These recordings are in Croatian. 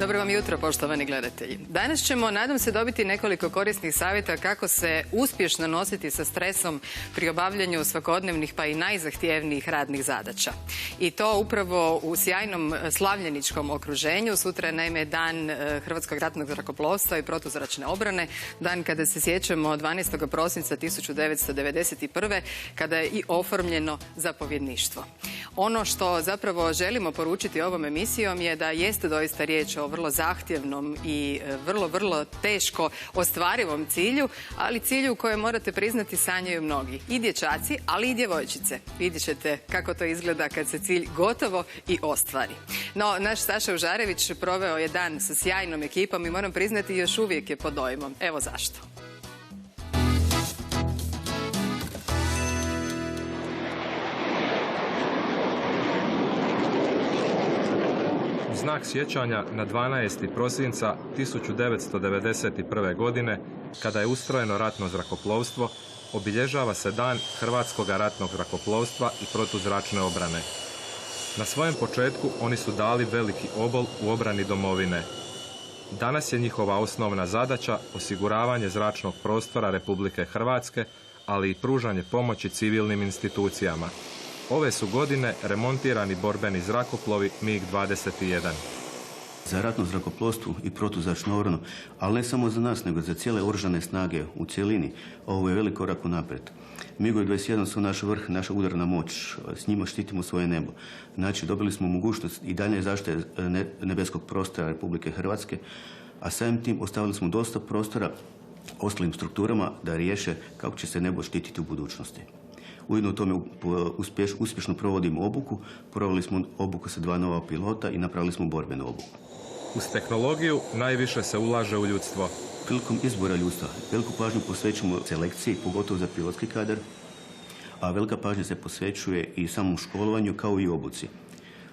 Dobro vam jutro, poštovani gledatelji. Danas ćemo, nadam se, dobiti nekoliko korisnih savjeta kako se uspješno nositi sa stresom pri obavljanju svakodnevnih pa i najzahtjevnijih radnih zadaća. I to upravo u sjajnom slavljeničkom okruženju. Sutra je naime dan Hrvatskog ratnog zrakoplovstva i protuzračne obrane, dan kada se sjećamo 12. prosinca 1991. kada je i oformljeno zapovjedništvo. Ono što zapravo želimo poručiti ovom emisijom je da jeste doista riječ o vrlo zahtjevnom i vrlo teško ostvarivom cilju, ali cilju koje morate priznati sanjaju mnogi. I dječaci, ali i djevojčice. Vidjet ćete kako to izgleda kad se cilj gotovo i ostvari. No, naš Saša Užarević proveo je dan sa sjajnom ekipom i moram priznati još uvijek je pod dojmom. Evo zašto. Znak sjećanja na 12. prosinca 1991. godine, kada je ustrojeno ratno zrakoplovstvo, obilježava se dan Hrvatskog ratnog zrakoplovstva i protuzračne obrane. Na svojem početku oni su dali veliki obol u obrani domovine. Danas je njihova osnovna zadaća osiguravanje zračnog prostora Republike Hrvatske, ali i pružanje pomoći civilnim institucijama. Ove su godine remontirani borbeni zrakoplovi MiG-21. Za ratno zrakoplovstvo i protuzračnu obranu, ali ne samo za nas, nego za cijele oružane snage u cjelini, ovo je velik korak unaprijed. MiG-21 su naš vrh, naša udarna moć, s njima štitimo svoje nebo. Znači, dobili smo mogućnost i dalje zaštite nebeskog prostora Republike Hrvatske, a samim tim ostavili smo dosta prostora ostalim strukturama da riješe kako će se nebo štititi u budućnosti. Ujedno u tome uspješno provodimo obuku, proveli smo obuku sa 2 nova pilota i napravili smo borbenu obuku. Uz tehnologiju najviše se ulaže u ljudstvo. Prilikom izbora ljudstva veliku pažnju posvećujemo selekciji, pogotovo za pilotski kadar, a velika pažnja se posvećuje i samom školovanju kao i obuci.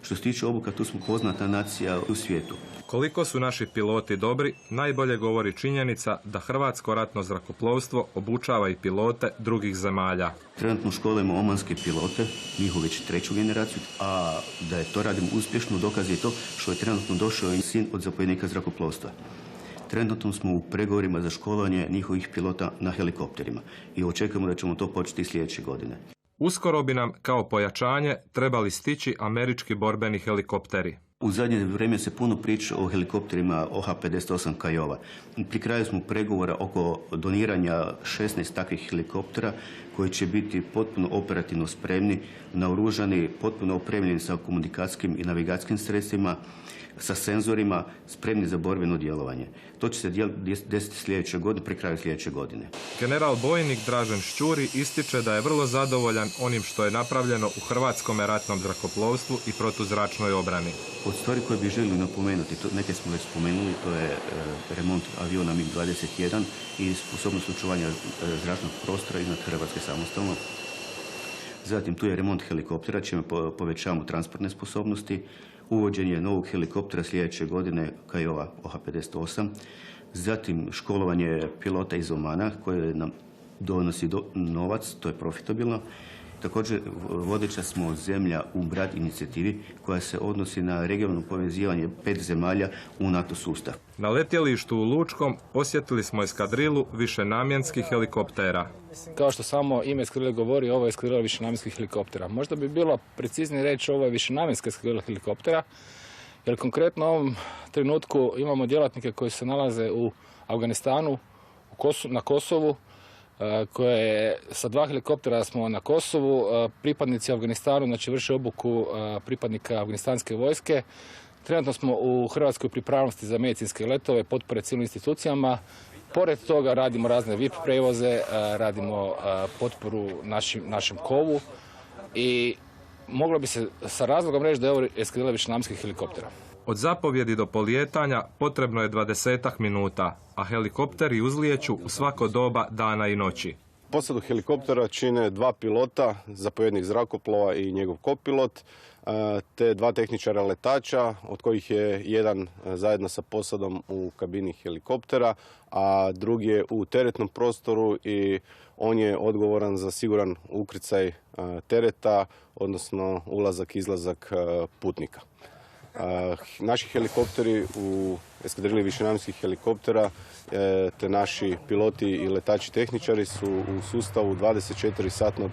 Što se tiče obuka, tu smo poznata nacija u svijetu. Koliko su naši piloti dobri, najbolje govori činjenica da Hrvatsko ratno zrakoplovstvo obučava i pilote drugih zemalja. Trenutno školujemo omanske pilote, njihov već 3. generaciju, a da je to radimo uspješno dokaz je to što je trenutno došao i sin od zapovjednika zrakoplovstva. Trenutno smo u pregovorima za školovanje njihovih pilota na helikopterima i očekujemo da ćemo to početi sljedeće godine. Uskoro bi nam kao pojačanje trebali stići američki borbeni helikopteri. U zadnje vrijeme se puno priča o helikopterima OH-58 Kiowa. Pri kraju smo pregovora oko doniranja 16 takvih helikoptera koji će biti potpuno operativno spremni, naoružani, potpuno opremljeni sa komunikacijskim i navigacijskim sredstvima, sa senzorima, spremni za borbeno djelovanje. To će se desiti sljedeće godine, pri kraju sljedeće godine. General bojnik Dražen Šćuri ističe da je vrlo zadovoljan onim što je napravljeno u Hrvatskom ratnom zrakoplovstvu i protuzračnoj obrani. Od stvari koje bih želio napomenuti, neke smo već spomenuli, to je remont aviona MiG-21 i sposobnost očuvanja zračnog prostora iznad Hrvatske samostalno. Zatim tu je remont helikoptera, čime povećavamo transportne sposobnosti, uvođenje novog helikoptera sljedeće godine Kiowa OH-58, zatim školovanje pilota iz Omana koje nam donosi novac, to je profitabilno. Također vodeća smo zemlja u BRAT inicijativi koja se odnosi na regionalno povezivanje 5 zemalja u NATO sustav. Na letjelištu u Lučkom posjetili smo eskadrilu višenamjenskih helikoptera. Kao što samo ime eskadrile govori, ovo je eskadrila višenamjenskih helikoptera. Možda bi bilo preciznije reći ovo je višenamjenska eskadrila helikoptera, jer konkretno u ovom trenutku imamo djelatnike koji se nalaze u Afganistanu, na Kosovu, koje sa 2 helikoptera smo na Kosovu, pripadnici Afganistanu, znači vrše obuku pripadnika afganistanske vojske. Trenutno smo u Hrvatskoj pripravnosti za medicinske letove, potpore civilnim institucijama. Pored toga radimo razne VIP prevoze, radimo potporu našem kovu i moglo bi se sa razlogom reći da je ovo eskadrila višenamjenskih helikoptera. Od zapovjedi do polijetanja potrebno je 20 minuta, a helikopteri uzlijeću u svako doba dana i noći. Posadu helikoptera čine 2 pilota, zapovjednik zrakoplova i njegov kopilot, te 2 tehničara letača, od kojih je jedan zajedno sa posadom u kabini helikoptera, a drugi je u teretnom prostoru i on je odgovoran za siguran ukrcaj tereta, odnosno ulazak-izlazak putnika. Naši helikopteri u eskadrili višenamjenskih helikoptera te naši piloti i letači tehničari su u sustavu 24-satnog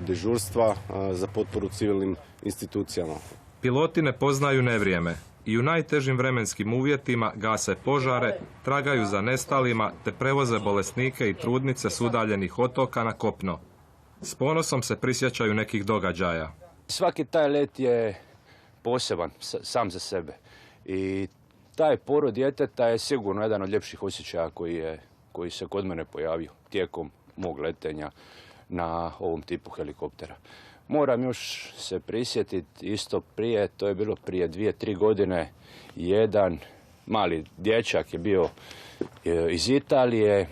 dežurstva za potporu civilnim institucijama. Piloti ne poznaju nevrijeme i u najtežim vremenskim uvjetima gase požare, tragaju za nestalima te prevoze bolesnike i trudnice s udaljenih otoka na kopno. S ponosom se prisjećaju nekih događaja. Svaki taj let je poseban sam za sebe i taj porod djeteta je sigurno jedan od ljepših osjećaja koji se kod mene pojavio tijekom mog letenja na ovom tipu helikoptera. Moram još se prisjetiti isto prije, to je bilo prije 2-3 godine, jedan mali dječak je bio iz Italije,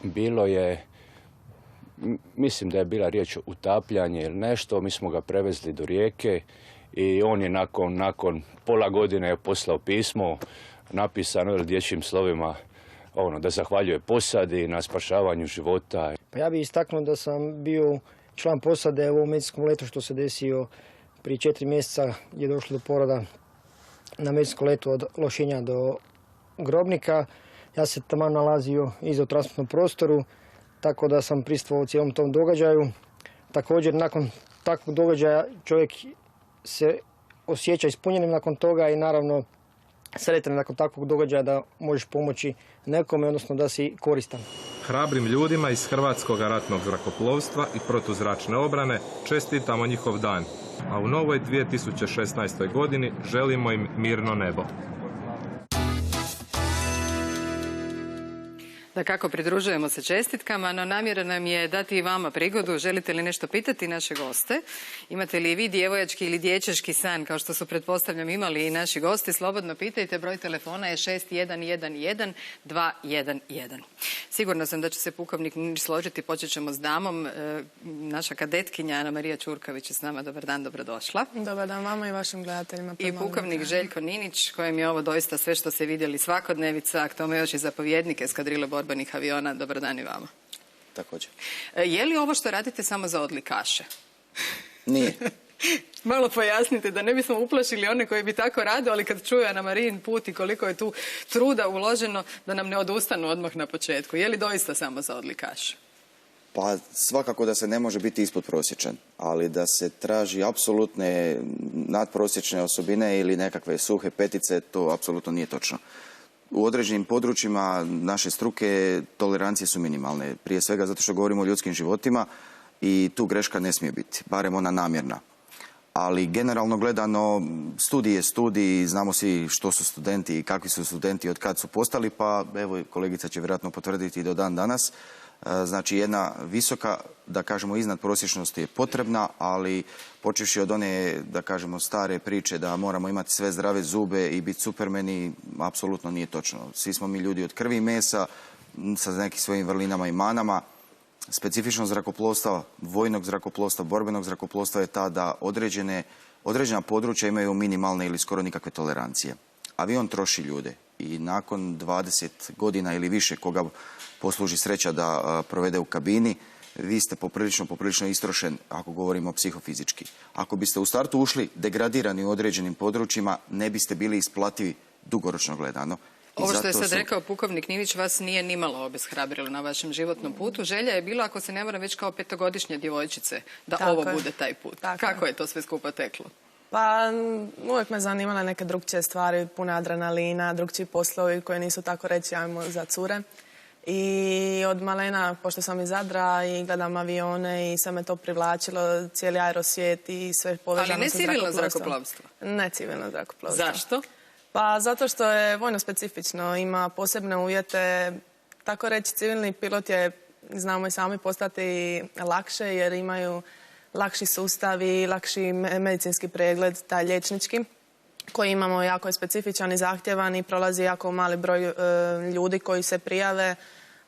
bilo je, mislim da je bila riječ o utapljanje ili nešto, mi smo ga prevezli do Rijeke i on je nakon pola godine je poslao pismo napisano dječjim slovima da zahvaljuje posadi na spašavanju života. Pa ja bih istaknuo da sam bio član posade u ovom medicinskom letu što se desio prije 4 mjeseca je došlo do poroda na medicinskom letu od Lošinja do Grobnika. Ja se tamo nalazio iza u transportnom prostoru, tako da sam prisustvovao cijelom tom događaju. Također, nakon takvog događaja čovjek se osjeća ispunjenim nakon toga i naravno sretan nakon takvog događaja da možeš pomoći nekome, odnosno da si koristan. Hrabrim ljudima iz Hrvatskog ratnog zrakoplovstva i protuzračne obrane čestitamo njihov dan, a u novoj 2016. godini želimo im mirno nebo. Dakako, pridružujemo se čestitkama, no namjera nam je dati i vama prigodu. Želite li nešto pitati naše goste? Imate li vi djevojački ili dječački san, kao što su, pretpostavljam, imali i naši gosti? Slobodno pitajte, broj telefona je 6111 211. Sigurno sam da će se pukovnik Ninić složiti, počet ćemo s damom. Naša kadetkinja Ana Marija Ćurković je s nama. Dobar dan, dobrodošla. Dobar dan vama i vašim gledateljima. I pukovnik Željko Ninić, kojem je ovo doista sve što se vidjeli svakodnevica, a k tome još i zapovjednik eskadrile borbenih aviona. Dobar dan i vama. Također. Je li ovo što radite samo za odlikaše? Nije. Malo pojasnite da ne bismo uplašili one koji bi tako rade, ali kad čuju Ana Marijin put i koliko je tu truda uloženo, da nam ne odustanu odmah na početku. Je li doista samo za odlikaše? Pa svakako da se ne može biti ispodprosječan, ali da se traži apsolutne nadprosječne osobine ili nekakve suhe petice, to apsolutno nije točno. U određenim područjima naše struke tolerancije su minimalne. Prije svega zato što govorimo o ljudskim životima i tu greška ne smije biti, barem ona namjerna. Ali generalno gledano, studij je studij, znamo svi što su studenti i kakvi su studenti od kad su postali, pa evo kolegica će vjerojatno potvrditi i do dan danas. Znači jedna visoka, da kažemo, iznadprosječnost je potrebna, ali počevši od one, da kažemo, stare priče da moramo imati sve zdrave zube i biti supermeni, apsolutno nije točno. Svi smo mi ljudi od krvi i mesa, sa nekim svojim vrlinama i manama. Specifičnost zrakoplovstva, vojnog zrakoplovstva, borbenog zrakoplovstva je ta da određena područja imaju minimalne ili skoro nikakve tolerancije. Avion troši ljude i nakon 20 godina ili više koga posluži sreća da provede u kabini, vi ste poprilično istrošen, ako govorimo psihofizički. Ako biste u startu ušli degradirani u određenim područjima, ne biste bili isplativi dugoročno gledano. Ovo što je sad rekao pukovnik Ninić vas nije nimalo obeshrabrilo na vašem životnom putu. Želja je bila, ako se ne varam, već kao 5-godišnje djevojčice, da ovo bude taj put. Kako je to sve skupa teklo? Pa uvijek me zanimale neke drugčije stvari, pune adrenalina, drugčiji poslovi koji nisu tako reći, ajmo, za cure. I od malena, pošto sam iz Zadra i gledam avione i sve me to privlačilo, cijeli aerosvijet i sve povezano sa zrakoplovstvom. Ali ne civilno zrakoplovstvo? Ne civilno zrakoplovstvo. Zašto? Pa zato što je vojno specifično, ima posebne uvjete. Tako reći, civilni pilot je, znamo i sami, postati lakše jer imaju lakši sustavi, lakši medicinski pregled, taj liječnički, koji imamo jako je specifičan i zahtjevan i prolazi jako mali broj ljudi koji se prijave.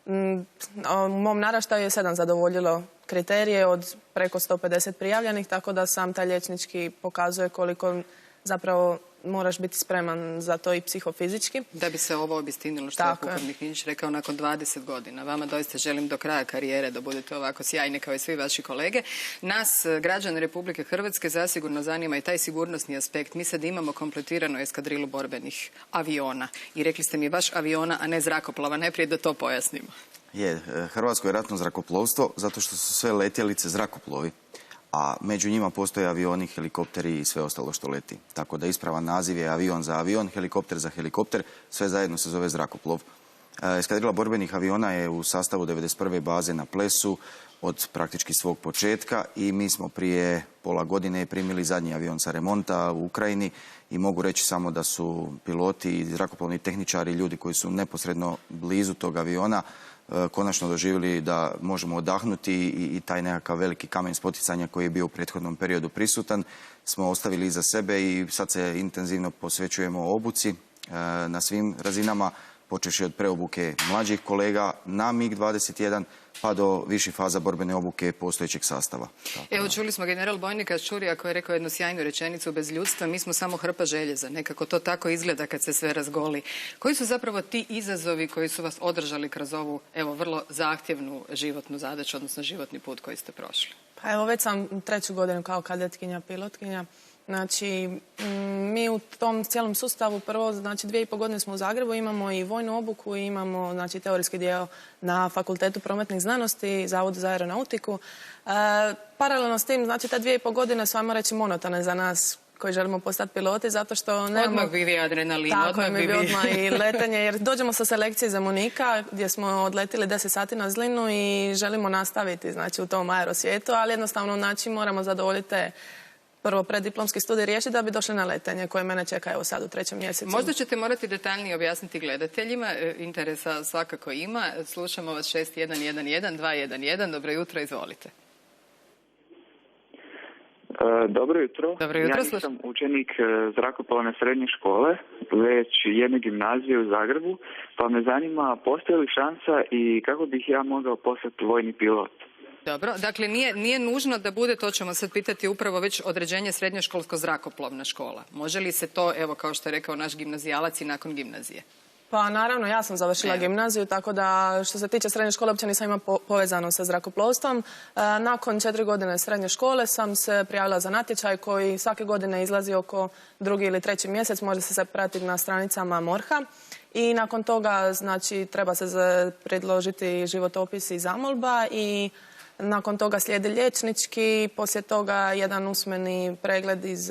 U mom naraštaju je 7 zadovoljilo kriterije od preko 150 prijavljenih, tako da sam taj liječnički pokazuje koliko zapravo moraš biti spreman za to i psihofizički. Da bi se ovo obistinilo, što je pukovnik Ninić rekao, nakon 20 godina. Vama doista želim do kraja karijere da budete ovako sjajni kao i svi vaši kolege. Nas, građane Republike Hrvatske, zasigurno zanima i taj sigurnosni aspekt. Mi sad imamo kompletiranu eskadrilu borbenih aviona. I rekli ste mi baš aviona, a ne zrakoplova. Najprije da to pojasnimo. Hrvatsko je ratno zrakoplovstvo zato što su sve letjelice zrakoplovi, a među njima postoje avioni, helikopteri i sve ostalo što leti. Tako da ispravan naziv je avion za avion, helikopter za helikopter, sve zajedno se zove zrakoplov. Eskadrila borbenih aviona je u sastavu 91. baze na Plesu od praktički svog početka i mi smo prije pola godine primili zadnji avion sa remonta u Ukrajini i mogu reći samo da su piloti i zrakoplovni tehničari, ljudi koji su neposredno blizu tog aviona, konačno doživjeli da možemo odahnuti i taj nekakav veliki kamen spoticanja koji je bio u prethodnom periodu prisutan smo ostavili iza sebe i sad se intenzivno posvećujemo obuci na svim razinama, počevši od preobuke mlađih kolega na MiG-21 pa do viših faza borbene obuke postojećeg sastava. Evo, čuli smo general bojnika Ščurija koji je rekao jednu sjajnu rečenicu: bez ljudstva mi smo samo hrpa željeza. Nekako to tako izgleda kad se sve razgoli. Koji su zapravo ti izazovi koji su vas održali kroz ovu, evo, vrlo zahtjevnu životnu zadaću, odnosno životni put koji ste prošli? Pa evo, već sam 3. godinu kao kadetkinja, pilotkinja. Znači, mi u tom cijelom sustavu prvo, znači 2,5 godine smo u Zagrebu, imamo i vojnu obuku, imamo, znači, teorijski dio na Fakultetu prometnih znanosti, Zavodu za aeronautiku. Paralelno s tim, znači, te 2,5 godine su, ajmo reći, monotone za nas koji želimo postati piloti, zato što nemamo... Odmah bi vi adrenalin, odmah i letenje, jer dođemo sa selekcije Zemunika, gdje smo odletili 10 sati na Zlinu i želimo nastaviti, znači, u tom aerosvijetu, ali jednostavno, znači, moramo zadovoljiti prvo preddiplomski studij riješiti da bi došli na letenje koje mene čeka evo sad u 3. mjesecu. Možda ćete morati detaljnije objasniti gledateljima, interesa svakako ima. Slušamo vas 6111 211. Dobro jutro, izvolite. Dobro jutro. Dobro jutro. Ja sam učenik zrakoplovne srednje škole, već jedne gimnazije u Zagrebu, pa me zanima postoji li šansa i kako bih ja mogao postati vojni pilot? Dobro, dakle nije nužno da bude, to ćemo sad pitati, upravo već određenje srednjoškolsko zrakoplovna škola. Može li se to, evo kao što je rekao naš gimnazijalac, i nakon gimnazije? Pa naravno, ja sam završila gimnaziju, tako da što se tiče srednje škole uopće nisam imala povezano sa zrakoplovstvom. Nakon 4 godine srednje škole sam se prijavila za natječaj koji svake godine izlazi oko 2. ili 3. mjesec, može se pratiti na stranicama MORH-a. I nakon toga, znači, treba se predložiti životopis i zamolba i nakon toga slijedi liječnički, poslije toga jedan usmeni pregled iz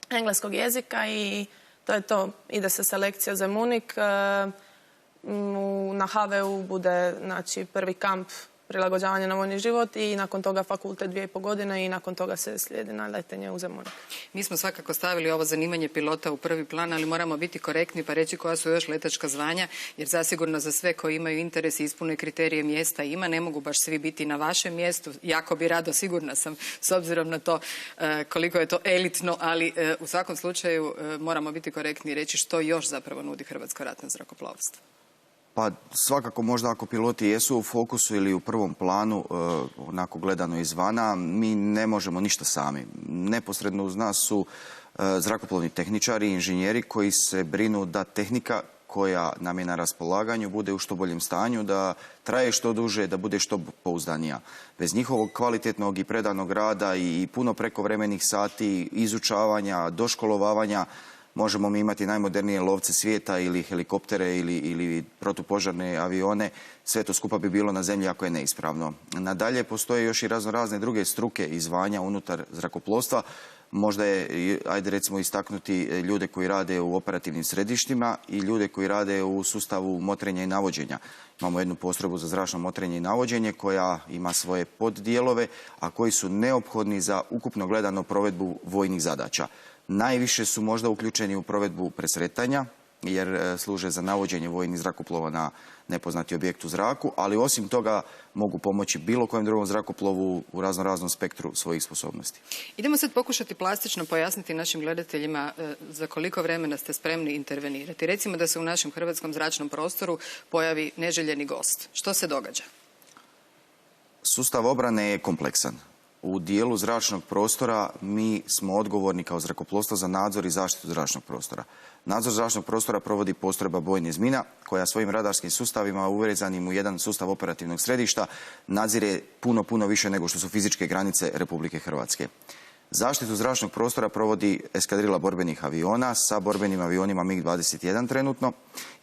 engleskog jezika i to je to. Ide se selekcija Zemunik, na HV-u bude, znači, prvi kamp prilagođavanje na vojni život i nakon toga fakultet 2,5 godine i nakon toga se slijedi na letenje u Zemunik. Mi smo svakako stavili ovo zanimanje pilota u prvi plan, ali moramo biti korektni pa reći koja su još letačka zvanja, jer zasigurno za sve koji imaju interes i ispune kriterije mjesta ima, ne mogu baš svi biti na vašem mjestu. Jako bi rado, sigurna sam, s obzirom na to koliko je to elitno, ali u svakom slučaju moramo biti korektni i reći što još zapravo nudi Hrvatsko ratno zrakoplovstvo. Pa svakako možda ako piloti jesu u fokusu ili u prvom planu, onako gledano izvana, mi ne možemo ništa sami. Neposredno uz nas su zrakoplovni tehničari i inženjeri koji se brinu da tehnika koja nam je na raspolaganju bude u što boljem stanju, da traje što duže, da bude što pouzdanija. Bez njihovog kvalitetnog i predanog rada i puno prekovremenih sati, izučavanja, doškolovavanja, možemo mi imati najmodernije lovce svijeta ili helikoptere ili protupožarne avione, sve to skupa bi bilo na zemlji ako je neispravno. Nadalje, postoje još i razne druge struke i zvanja unutar zrakoplovstva. Možda je, ajde recimo, istaknuti ljude koji rade u operativnim središtima i ljude koji rade u sustavu motrenja i navođenja. Imamo jednu postrojbu za zračno motrenje i navođenje koja ima svoje poddijelove, a koji su neophodni za ukupno gledano provedbu vojnih zadaća. Najviše su možda uključeni u provedbu presretanja, jer služe za navođenje vojnih zrakoplova na nepoznati objekt u zraku, ali osim toga mogu pomoći bilo kojem drugom zrakoplovu u raznom spektru svojih sposobnosti. Idemo sad pokušati plastično pojasniti našim gledateljima za koliko vremena ste spremni intervenirati. Recimo da se u našem hrvatskom zračnom prostoru pojavi neželjeni gost. Što se događa? Sustav obrane je kompleksan. U dijelu zračnog prostora mi smo odgovorni kao zrakoplovstvo za nadzor i zaštitu zračnog prostora. Nadzor zračnog prostora provodi postrojba bojnih zmina koja svojim radarskim sustavima uvezanim u jedan sustav operativnog središta nadzire puno više nego što su fizičke granice Republike Hrvatske. Zaštitu zračnog prostora provodi eskadrila borbenih aviona sa borbenim avionima MiG-21 trenutno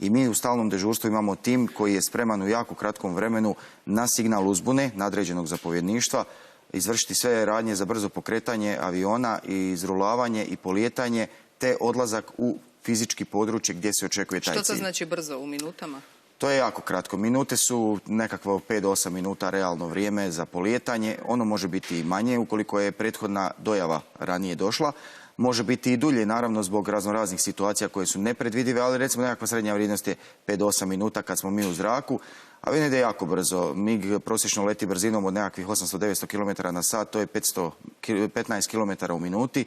i mi u stalnom dežurstvu imamo tim koji je spreman u jako kratkom vremenu na signal uzbune nadređenog zapovjedništva izvršiti sve radnje za brzo pokretanje aviona i izrulavanje i polijetanje te odlazak u fizički područje gdje se očekuje taj cilj. Što to znači brzo, u minutama? To je jako kratko. Minute su nekakvo 5 do 8 minuta realno vrijeme za polijetanje. Ono može biti i manje ukoliko je prethodna dojava ranije došla. Može biti i dulje, naravno, zbog raznoraznih situacija koje su nepredvidive, ali recimo nekakva srednja vrijednost je 5 do 8 minuta kad smo mi u zraku. A vidim da je jako brzo. MiG prosječno leti brzinom od nekakvih 800-900 km na sat, to je 15 km u minuti.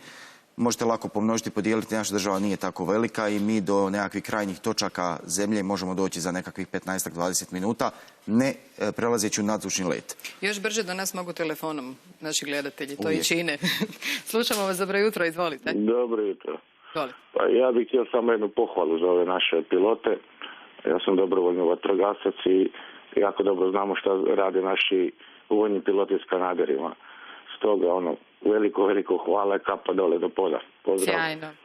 Možete lako pomnožiti, podijeliti, naša država nije tako velika i mi do nekakvih krajnjih točaka zemlje možemo doći za nekakvih 15-20 minuta, ne prelazeći u nadzvučni let. Još brže do nas mogu telefonom naši gledatelji, to i čine. Slušamo vas, dobro jutro, izvolite. Dobro jutro. Izvolite. Pa ja bih htio samo jednu pohvalu za ove naše pilote. Ja sam dobrovoljni vatrogasac i jako dobro znamo što rade naši vojni piloti s Kanaderima. Stoga veliko hvala, kapa dole do poda. Pozdrav.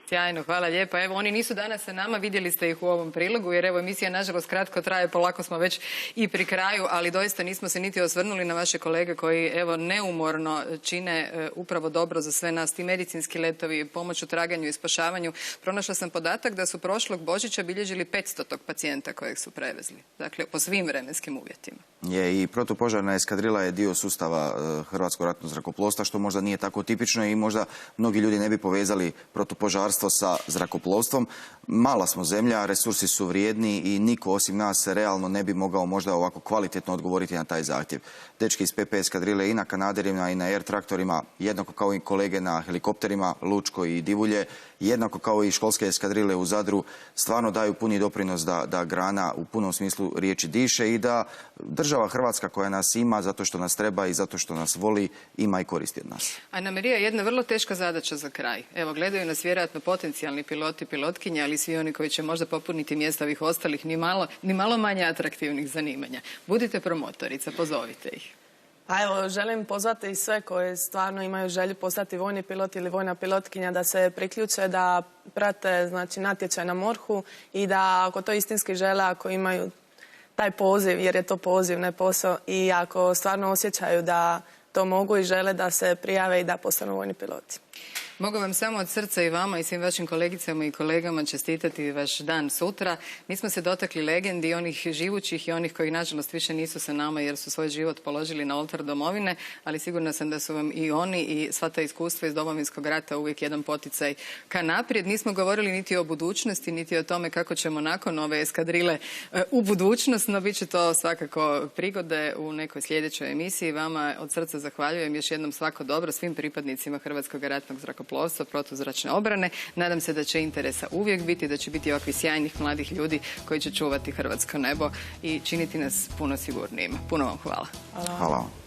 Sjajno, hvala lijepo. Evo, oni nisu danas sa nama, vidjeli ste ih u ovom prilogu, jer evo, emisija nažalost kratko traje, polako smo već i pri kraju, ali doista nismo se niti osvrnuli na vaše kolege koji, evo, neumorno čine upravo dobro za sve nas. Ti medicinski letovi, pomoć u traganju i spašavanju. Pronašla sam podatak da su prošlog Božića bilježili 500 pacijenta kojeg su prevezli. Dakle, po svim vremenskim uvjetima. Je, i protupožarna eskadrila je dio sustava Hrvatskog ratnog zrakoplovstva, što možda nije tako tipično i možda mnogi ljudi ne bi povezali protupožarstvo sa zrakoplovstvom. Mala smo zemlja, resursi su vrijedni i niko osim nas realno ne bi mogao možda ovako kvalitetno odgovoriti na taj zahtjev. Dečki iz PP eskadrile i na Kanaderima i na Air traktorima, jednako kao i kolege na helikopterima Lučko i Divulje, jednako kao i školske eskadrile u Zadru, stvarno daju puni doprinos da grana u punom smislu riječi diše i da država Hrvatska koja nas ima zato što nas treba i zato što nas voli ima i koristi od nas. Anamarija, jedna vrlo teška zadaća za kraj. Evo, gledaju nas vjerojatno potencijalni piloti, pilotkinje, ali i svi oni koji će možda popuniti mjesta ovih ostalih ni malo manje atraktivnih zanimanja. Budite promotorica, pozovite ih. A evo, želim pozvati i sve koji stvarno imaju želju postati vojni pilot ili vojna pilotkinja da se priključe, da prate natječaj na MORH-u i da ako to istinski žele, ako imaju taj poziv, jer je to poziv, ne posao, i ako stvarno osjećaju da to mogu i žele, da se prijave i da postanu vojni piloti. Mogu vam samo od srca i vama i svim vašim kolegicama i kolegama čestitati vaš dan sutra. Mi smo se dotakli legendi, onih živućih i onih koji nažalost više nisu sa nama jer su svoj život položili na oltar domovine, ali sigurna sam da su vam i oni i sva ta iskustva iz Domovinskog rata uvijek jedan poticaj ka naprijed. Nismo govorili niti o budućnosti, niti o tome kako ćemo nakon ove eskadrile u budućnost, no bit će to svakako prigode u nekoj sljedećoj emisiji. Vama od srca zahvaljujem još jednom svako dobro svim pripadnicima Hrvatskog ratnog zrakoplovstva, protuzračne obrane. Nadam se da će interesa uvijek biti, da će biti ovakvih sjajnih mladih ljudi koji će čuvati hrvatsko nebo i činiti nas puno sigurnijima. Puno vam hvala. Hvala vam.